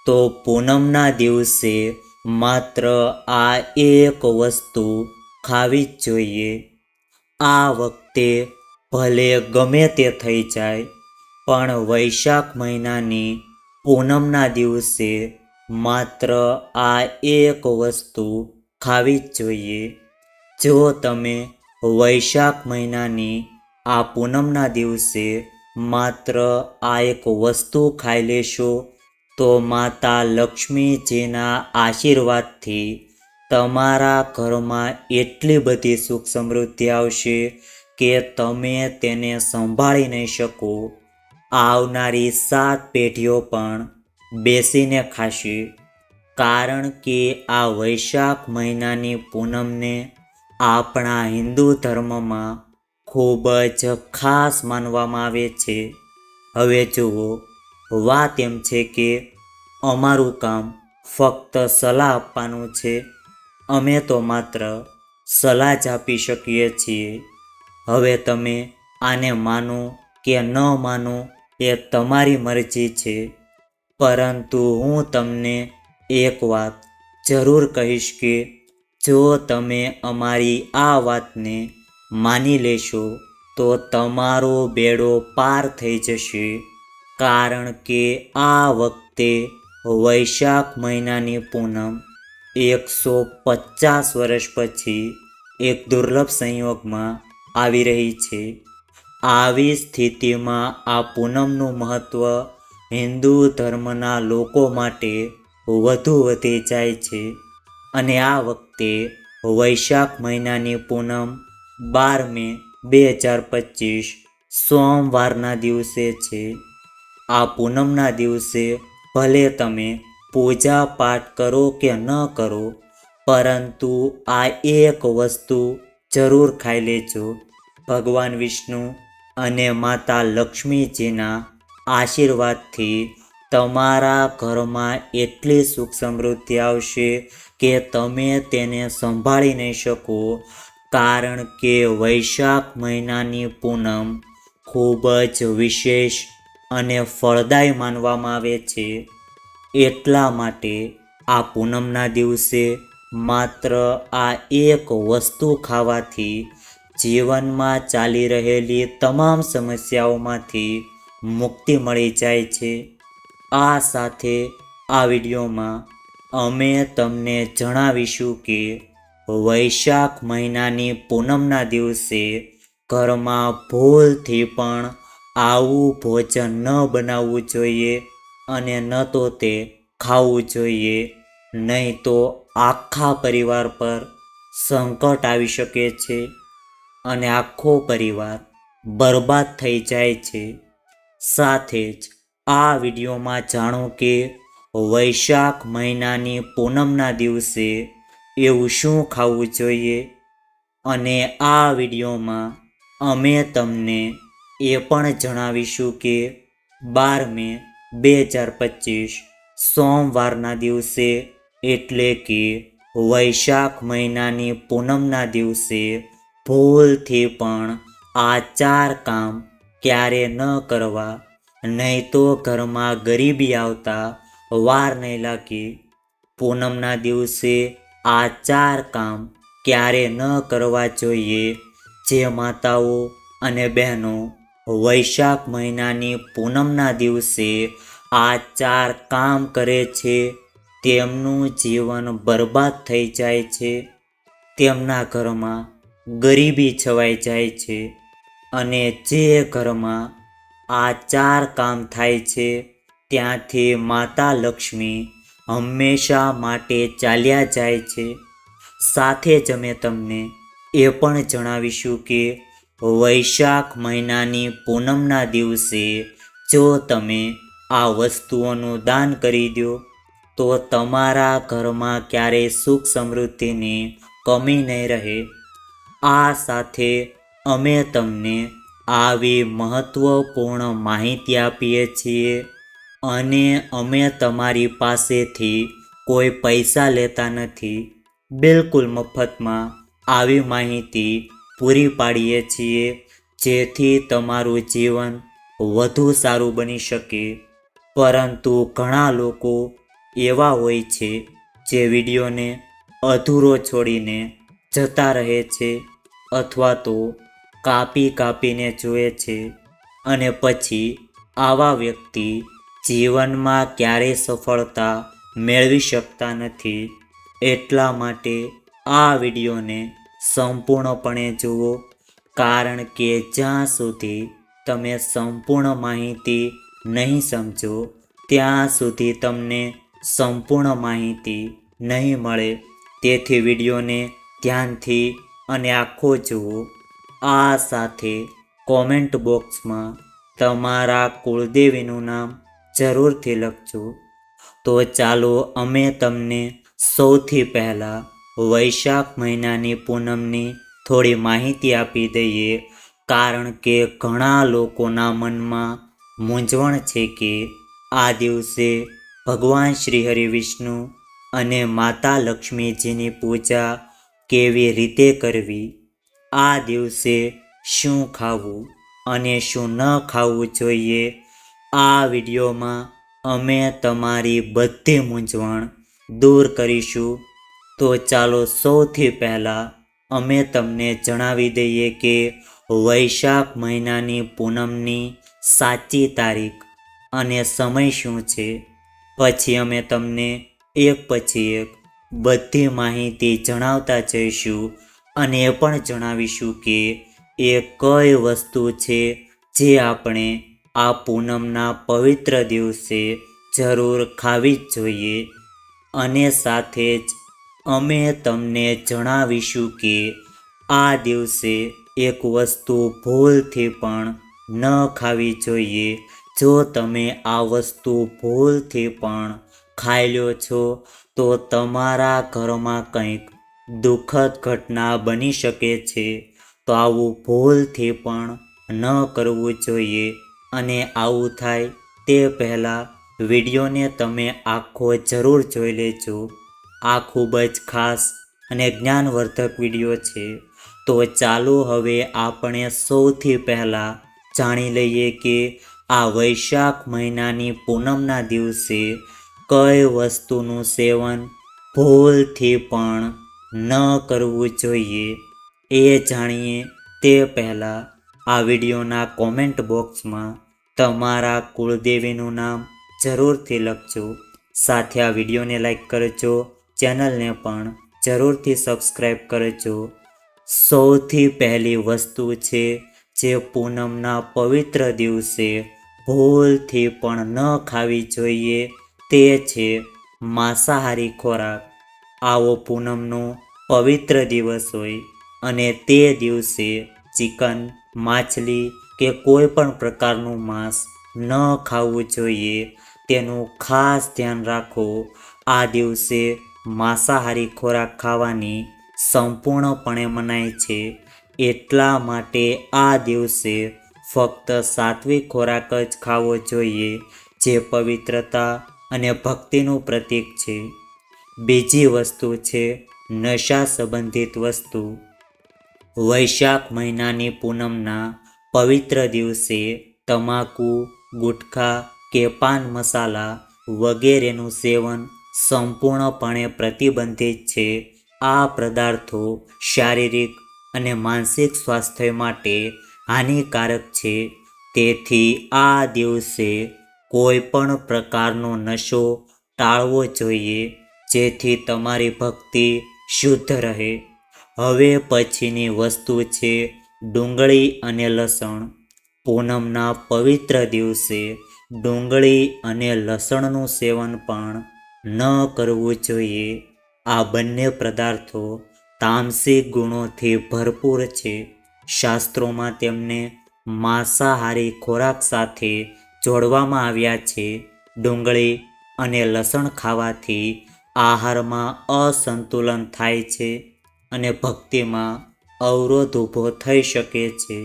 તો પૂનમના દિવસે માત્ર આ એક વસ્તુ ખાવી જ જોઈએ. આ વખતે ભલે ગમે તે થઈ જાય, પણ વૈશાખ મહિનાની પૂનમના દિવસે માત્ર આ એક વસ્તુ ખાવી જ જોઈએ. જો તમે વૈશાખ મહિનાની આ પૂનમના દિવસે માત્ર આ એક વસ્તુ ખાઈ લેશો તો માતા લક્ષ્મીજીના આશીર્વાદથી તમારા ઘરમાં એટલી બધી સુખ સમૃદ્ધિ આવશે કે તમે તેને સંભાળી નહીં શકો. આવનારી 7 પેઢીઓ પણ બેસીને ખાશે. કારણ કે આ વૈશાખ મહિનાની પૂનમને આપણા હિન્દુ ધર્મમાં ખૂબ જ ખાસ માનવામાં આવે છે. હવે જુઓ, વાત એમ છે કે અમારું કામ ફક્ત સલાહ આપવાનું છે. અમે તો માત્ર સલાહ જ આપી શકીએ છીએ. હવે તમે આને માનો કે ન માનો એ તમારી મરજી છે. પરંતુ હું તમને એક વાત જરૂર કહીશ કે જો તમે અમારી આ વાતને માની લેશો તો તમારો બેડો પાર થઈ જશે. કારણ કે આ વખતે વૈશાખ મહિનાની પૂનમ 150 વર્ષ પછી એક દુર્લભ સંયોગમાં આવી રહી છે. આવી સ્થિતિમાં આ પૂનમનું મહત્ત્વ હિન્દુ ધર્મના લોકો માટે વધુ વધી જાય છે. અને આ વખતે વૈશાખ મહિનાની પૂનમ 12 મે 2025 સોમવારના દિવસે છે. આ પૂનમના દિવસે ભલે તમે પૂજા પાઠ કરો કે ન કરો, પરંતુ આ એક વસ્તુ જરૂર ખાઈ લેજો. ભગવાન વિષ્ણુ અને માતા લક્ષ્મીજીના આશીર્વાદથી તમારા ઘરમાં એટલી સુખ સમૃદ્ધિ આવશે કે તમે તેને સંભાળી નહીં શકો. કારણ કે વૈશાખ મહિનાની પૂનમ ખૂબ જ વિશેષ અને ફળદાયી માનવામાં આવે છે. એટલા માટે આ પૂનમના દિવસે માત્ર આ એક વસ્તુ ખાવાથી જીવનમાં ચાલી રહેલી તમામ સમસ્યાઓમાંથી મુક્તિ મળી જાય છે. આ સાથે આ વિડીયોમાં અમે તમને જણાવીશું કે વૈશાખ મહિનાની પૂનમના દિવસે ઘરમાં ભૂલથી પણ આવું ભોજન ન બનાવવું જોઈએ અને ન તો તે ખાવું જોઈએ. નહીં તો આખા પરિવાર પર સંકટ આવી શકે છે અને આખો પરિવાર બરબાદ થઈ જાય છે. સાથે જ આ વિડીયોમાં જાણો કે વૈશાખ મહિનાની પૂનમના દિવસે એવું શું ખાવું જોઈએ. અને આ વિડીયોમાં અમે તમને એ પણ જણાવીશું કે 12 મે 2025 સોમવારના દિવસે એટલે કે વૈશાખ મહિનાની પૂનમના દિવસે ભૂલથી પણ આ 4 કામ ક્યારે ન કરવા, નહીં તો ઘરમાં ગરીબી આવતા વાર નહીં લાગે. પૂનમના દિવસે આ 4 કામ ક્યારે ન કરવા જોઈએ. જે માતાઓ અને બહેનો વૈશાખ મહિનાની પૂનમના દિવસે આ 4 કામ કરે છે તેમનું જીવન બરબાદ થઈ જાય છે. તેમના ઘરમાં ગરીબી છવાઈ જાય છે. અને જે ઘરમાં આ 4 કામ થાય છે ત્યાંથી માતા લક્ષ્મી હંમેશા માટે ચાલ્યા જાય છે. સાથે જ અમે તમને એ પણ જણાવીશું કે વૈશાખ મહિનાની પૂનમના દિવસે જો તમે આ વસ્તુઓનું દાન કરી દો તો તમારા ઘરમાં ક્યારેય સુખ સમૃદ્ધિની કમી નહીં રહે. આ સાથે અમે તમને આવી મહત્વપૂર્ણ માહિતી આપીએ છીએ અને અમે તમારી પાસેથી કોઈ પૈસા લેતા નથી. બિલકુલ મફતમાં આવી માહિતી પૂરી પાડીએ છીએ જેથી તમારું જીવન વધુ સારું બની શકે. પરંતુ ઘણા લોકો એવા હોય છે જે વિડીયોને અધૂરો છોડીને જતા રહે છે અથવા તો કાપીને જુએ છે અને પછી આવા વ્યક્તિ જીવનમાં ક્યારેય સફળતા મેળવી શકતા નથી. એટલા માટે આ વિડીયોને સંપૂર્ણપણે જુઓ, કારણ કે જ્યાં સુધી તમે સંપૂર્ણ માહિતી નહીં સમજો ત્યાં સુધી તમને સંપૂર્ણ માહિતી નહીં મળે. તેથી વિડીયોને ધ્યાનથી અને આખો જુઓ. આ સાથે કોમેન્ટ બોક્સમાં તમારા કુળદેવીનું નામ જરૂરથી લખજો. તો ચાલો અમે તમને સૌથી પહેલાં વૈશાખ મહિનાની પૂનમની થોડી માહિતી આપી દઈએ, કારણ કે ઘણા લોકોના મનમાં મૂંઝવણ છે કે આ દિવસે ભગવાન શ્રી હરિ વિષ્ણુ અને માતા લક્ષ્મીજીની પૂજા કેવી રીતે કરવી, આ દિવસે શું ખાવું અને શું ન ખાવું જોઈએ. આ વિડીયોમાં અમે તમારી બધી મૂંઝવણ દૂર કરીશું. તો ચાલો સૌથી પહેલાં અમે તમને જણાવી દઈએ કે વૈશાખ મહિનાની પૂનમની સાચી તારીખ અને સમય શું છે. પછી અમે તમને એક પછી એક બધી માહિતી જણાવતા જઈશું અને એ પણ જણાવીશું કે એ કઈ વસ્તુ છે જે આપણે આ પૂનમના પવિત્ર દિવસે જરૂર ખાવી જ જોઈએ. અને સાથે જ અમે તમને જણાવીશું કે આ દિવસે એક વસ્તુ ભૂલથી પણ ન ખાવી જોઈએ. જો તમે આ વસ્તુ ભૂલથી પણ ખાઈ લો છો તો તમારા ઘરમાં કંઈક દુઃખદ ઘટના બની શકે છે. તો આવું ભૂલથી પણ ન કરવું જોઈએ. અને આવું થાય તે પહેલાં વિડીયોને તમે આખો જરૂર જોઈ લેજો. આ ખૂબ જ ખાસ અને જ્ઞાનવર્ધક વિડીયો છે. તો ચાલો હવે આપણે સૌથી પહેલાં જાણી લઈએ કે આ વૈશાખ મહિનાની પૂનમના દિવસે કઈ વસ્તુનું સેવન ભૂલથી પણ ન કરવું જોઈએ. એ જાણીએ તે પહેલાં આ વિડીયોના કોમેન્ટ બોક્સમાં તમારા કુળદેવીનું નામ જરૂરથી લખજો. સાથે આ વિડીયોને લાઈક કરજો, ચેનલને પણ જરૂરથી સબસ્ક્રાઈબ કરજો. સૌથી પહેલી વસ્તુ છે જે પૂનમના પવિત્ર દિવસે ભૂલથી પણ ન ખાવી જોઈએ તે છે માંસાહારી ખોરાક. આવો પૂનમનો પવિત્ર દિવસ હોય અને તે દિવસે ચિકન, માછલી કે કોઈ પણ પ્રકારનું માંસ ન ખાવું જોઈએ. તેનું ખાસ ધ્યાન રાખો. આ દિવસે માંસાહારી ખોરાક ખાવાની સંપૂર્ણપણે મનાઈ છે. એટલા માટે આ દિવસે ફક્ત સાત્વિક ખોરાક જ ખાવો જોઈએ, જે પવિત્રતા અને ભક્તિનું પ્રતીક છે. બીજી વસ્તુ છે નશા સંબંધિત વસ્તુ. વૈશાખ મહિનાની પૂનમના પવિત્ર દિવસે તમાકુ, ગુટખા કે પાન મસાલા વગેરેનું સેવન સંપૂર્ણપણે પ્રતિબંધિત છે. આ પદાર્થો શારીરિક અને માનસિક સ્વાસ્થ્ય માટે હાનિકારક છે. તેથી આ દિવસે કોઈ પણ પ્રકારનો નશો ટાળવો જોઈએ, જેથી તમારી ભક્તિ શુદ્ધ રહે. હવે પછીની વસ્તુ છે ડુંગળી અને લસણ. પૂનમના પવિત્ર દિવસે ડુંગળી અને લસણનું સેવન પણ ન કરવું જોઈએ. આ બંને પદાર્થો તામસિક ગુણોથી ભરપૂર છે. શાસ્ત્રોમાં તેમને માંસાહારી ખોરાક સાથે જોડવામાં આવ્યા છે. ડુંગળી અને લસણ ખાવાથી આહારમાં અસંતુલન થાય છે અને ભક્તિમાં અવરોધ ઊભો થઈ શકે છે.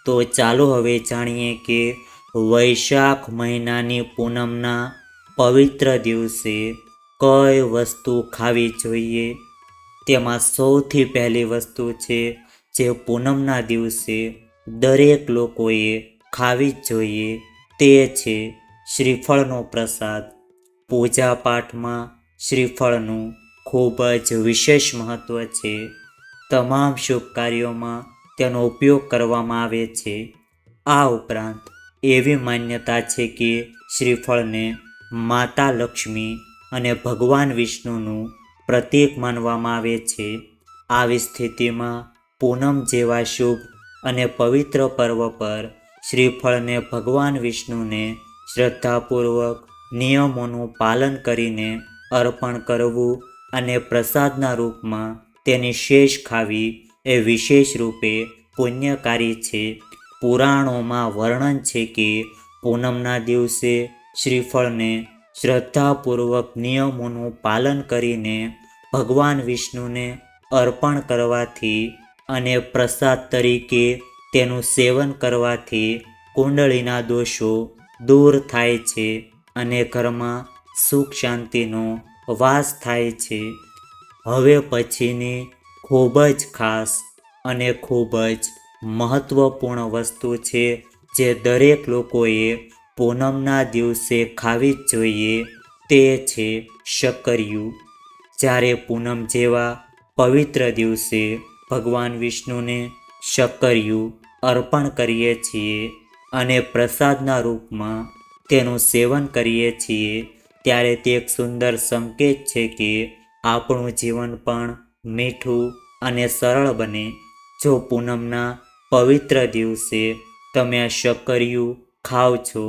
તો ચાલો હવે જાણીએ કે વૈશાખ મહિનાની પૂનમના પવિત્ર દિવસે કઈ વસ્તુ ખાવી જોઈએ. તેમાં સૌથી પહેલી વસ્તુ છે જે પૂનમના દિવસે દરેક લોકોએ ખાવી જ જોઈએ, તે છે શ્રીફળનો પ્રસાદ. પૂજા પાઠમાં શ્રીફળનું ખૂબ જ વિશેષ મહત્ત્વ છે. તમામ શુભ કાર્યોમાં તેનો ઉપયોગ કરવામાં આવે છે. આ ઉપરાંત એવી માન્યતા છે કે શ્રીફળને માતા લક્ષ્મી અને ભગવાન વિષ્ણુનું પ્રતીક માનવામાં આવે છે. આવી સ્થિતિમાં પૂનમ જેવા શુભ અને પવિત્ર પર્વ પર શ્રીફળને ભગવાન વિષ્ણુને શ્રદ્ધાપૂર્વક નિયમોનું પાલન કરીને અર્પણ કરવું અને પ્રસાદના રૂપમાં તેની શેષ ખાવી એ વિશેષ રૂપે પુણ્યકારી છે. પુરાણોમાં વર્ણન છે કે પૂનમના દિવસે શ્રીફળને શ્રદ્ધાપૂર્વક નિયમોનું પાલન કરીને ભગવાન વિષ્ણુને અર્પણ કરવાથી અને પ્રસાદ તરીકે તેનું સેવન કરવાથી કુંડળીના દોષો દૂર થાય છે અને ઘરમાં સુખ શાંતિનો વાસ થાય છે. હવે પછીની ખૂબ જ ખાસ અને ખૂબ જ મહત્ત્વપૂર્ણ વસ્તુ છે જે દરેક લોકોએ પૂનમના દિવસે ખાવી જ જોઈએ, તે છે શક્કરિયું. જ્યારે પૂનમ જેવા પવિત્ર દિવસે ભગવાન વિષ્ણુને શક્કરિયું અર્પણ કરીએ છીએ અને પ્રસાદના રૂપમાં તેનું સેવન કરીએ છીએ, ત્યારે તે એક સુંદર સંકેત છે કે આપણું જીવન પણ મીઠું અને સરળ બને. જો પૂનમના પવિત્ર દિવસે તમે આ શક્કરિયું ખાવ છો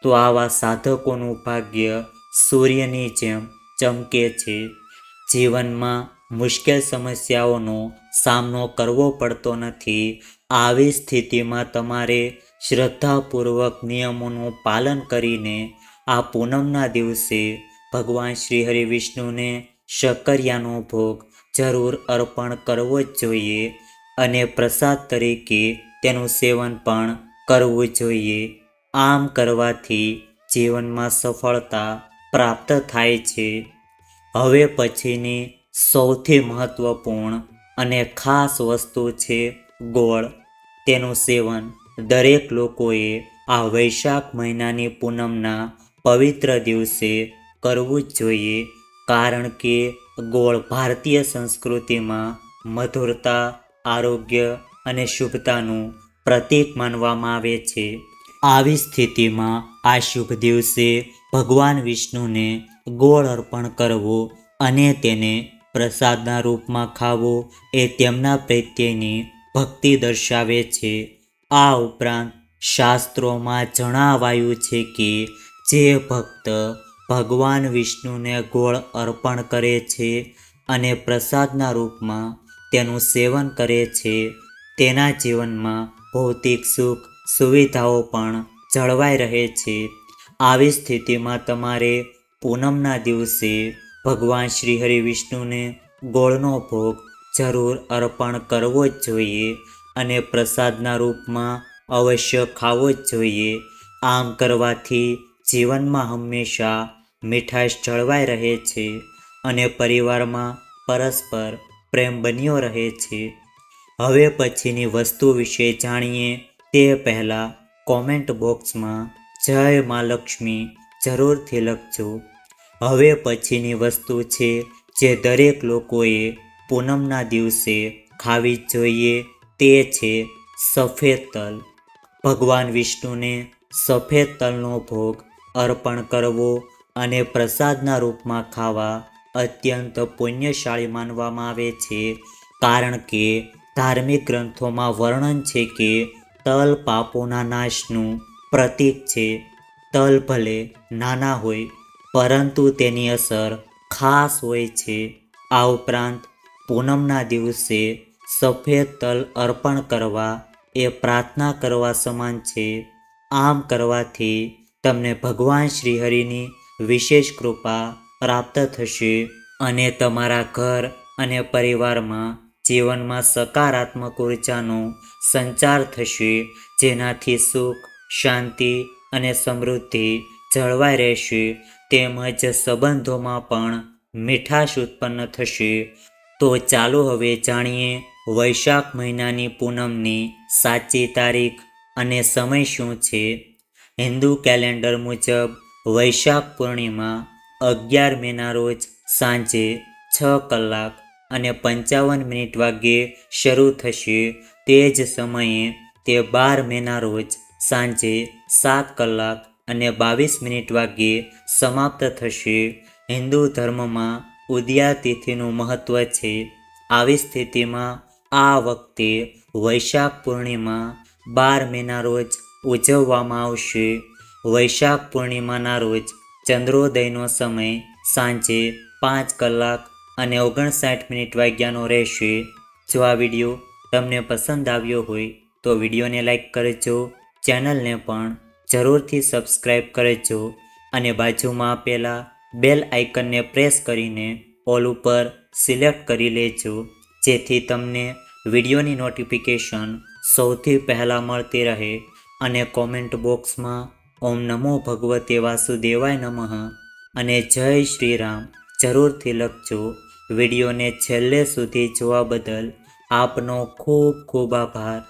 તો આવા સાધકોનું ભાગ્ય સૂર્યની જેમ ચમકે છે. જીવનમાં મુશ્કેલ સમસ્યાઓનો સામનો કરવો પડતો નથી. આવી સ્થિતિમાં તમારે શ્રદ્ધાપૂર્વક નિયમોનું પાલન કરીને આ પૂનમના દિવસે ભગવાન શ્રી હરિ વિષ્ણુને શક્કરિયાનો ભોગ જરૂર અર્પણ કરવો જ જોઈએ અને પ્રસાદ તરીકે તેનું સેવન પણ કરવું જોઈએ. આમ કરવાથી જીવનમાં સફળતા પ્રાપ્ત થાય છે. હવે પછીની સૌથી મહત્ત્વપૂર્ણ અને ખાસ વસ્તુ છે ગોળ. તેનું સેવન દરેક લોકોએ આ વૈશાખ મહિનાની પૂનમના પવિત્ર દિવસે કરવું જ જોઈએ, કારણ કે ગોળ ભારતીય સંસ્કૃતિમાં મધુરતા, આરોગ્ય અને શુભતાનું પ્રતીક માનવામાં આવે છે. આવી સ્થિતિમાં આ શુભ દિવસે ભગવાન વિષ્ણુને ગોળ અર્પણ કરવો અને તેને પ્રસાદના રૂપમાં ખાવો એ તેમના પ્રત્યેની ભક્તિ દર્શાવે છે. આ ઉપરાંત શાસ્ત્રોમાં જણાવાયું છે કે જે ભક્ત ભગવાન વિષ્ણુને ગોળ અર્પણ કરે છે અને પ્રસાદના રૂપમાં તેનું સેવન કરે છે, તેના જીવનમાં ભૌતિક સુખ સુવિધાઓ પણ જળવાઈ રહે છે. આવી સ્થિતિમાં તમારે પૂનમના દિવસે ભગવાન શ્રી હરિ વિષ્ણુને ગોળનો ભોગ જરૂર અર્પણ કરવો જ જોઈએ અને પ્રસાદના રૂપમાં અવશ્ય ખાવો જ જોઈએ. આમ કરવાથી જીવનમાં હંમેશા મીઠાશ જળવાઈ રહે છે અને પરિવારમાં પરસ્પર પ્રેમ બન્યો રહે છે. હવે પછીની વસ્તુ વિશે જાણીએ તે પહેલાં કોમેન્ટ બોક્સમાં જય મા લક્ષ્મી જરૂરથી લખજો. હવે પછીની વસ્તુ છે જે દરેક લોકોએ પૂનમના દિવસે ખાવી જ જોઈએ, તે છે સફેદ તલ. ભગવાન વિષ્ણુને સફેદ તલનો ભોગ અર્પણ કરવો અને પ્રસાદના રૂપમાં ખાવા અત્યંત પુણ્યશાળી માનવામાં આવે છે, કારણ કે ધાર્મિક ગ્રંથોમાં વર્ણન છે કે તલ પાપોના નાશનું પ્રતીક છે. તલ ભલે નાના હોય પરંતુ તેની અસર ખાસ હોય છે. આ ઉપરાંત પૂનમના દિવસે સફેદ તલ અર્પણ કરવા એ પ્રાર્થના કરવા સમાન છે. આમ કરવાથી તમને ભગવાન શ્રી હરિની વિશેષ કૃપા પ્રાપ્ત થશે અને તમારા ઘર અને પરિવારમાં જીવનમાં સકારાત્મક ઉર્જાનો સંચાર થશે, જેનાથી સુખ, શાંતિ અને સમૃદ્ધિ જળવાઈ રહેશે, તેમજ સંબંધોમાં પણ મીઠાશ ઉત્પન્ન થશે. તો ચાલો હવે જાણીએ વૈશાખ મહિનાની પૂનમની સાચી તારીખ અને સમય શું છે. હિન્દુ કેલેન્ડર મુજબ વૈશાખ પૂર્ણિમા 11 મેના રોજ સાંજે 6:55 વાગ્યે શરૂ થશે. તે જ સમયે તે 12 મેના રોજ સાંજે 7:22 વાગ્યે સમાપ્ત થશે. હિન્દુ ધર્મમાં ઉદયા તિથિનું મહત્વ છે. આવી સ્થિતિમાં આ વખતે વૈશાખ પૂર્ણિમા 12 મેના રોજ ઉજવવામાં આવશે. વૈશાખ પૂર્ણિમાના રોજ ચંદ્રોદયનો સમય સાંજે 5:59 વાગ્યાનો રહેશે. જો આ વિડીયો તમને પસંદ આવ્યો હોય તો વિડીયોને લાઈક કરજો, ચેનલને પણ જરૂરથી સબસ્ક્રાઈબ કરજો અને બાજુમાં આપેલા બેલ આઇકનને પ્રેસ કરીને ઓલ ઉપર સિલેક્ટ કરી લેજો, જેથી તમને વિડીયોની નોટિફિકેશન સૌથી પહેલાં મળતી રહે. અને કોમેન્ટ બોક્સમાં ઓમ નમો ભગવતે વાસુદેવાય નમઃ અને જય શ્રી રામ જરૂરથી લખજો. વિડીયોને છેલ્લે સુધી જોવા બદલ આપનો ખૂબ ખૂબ આભાર.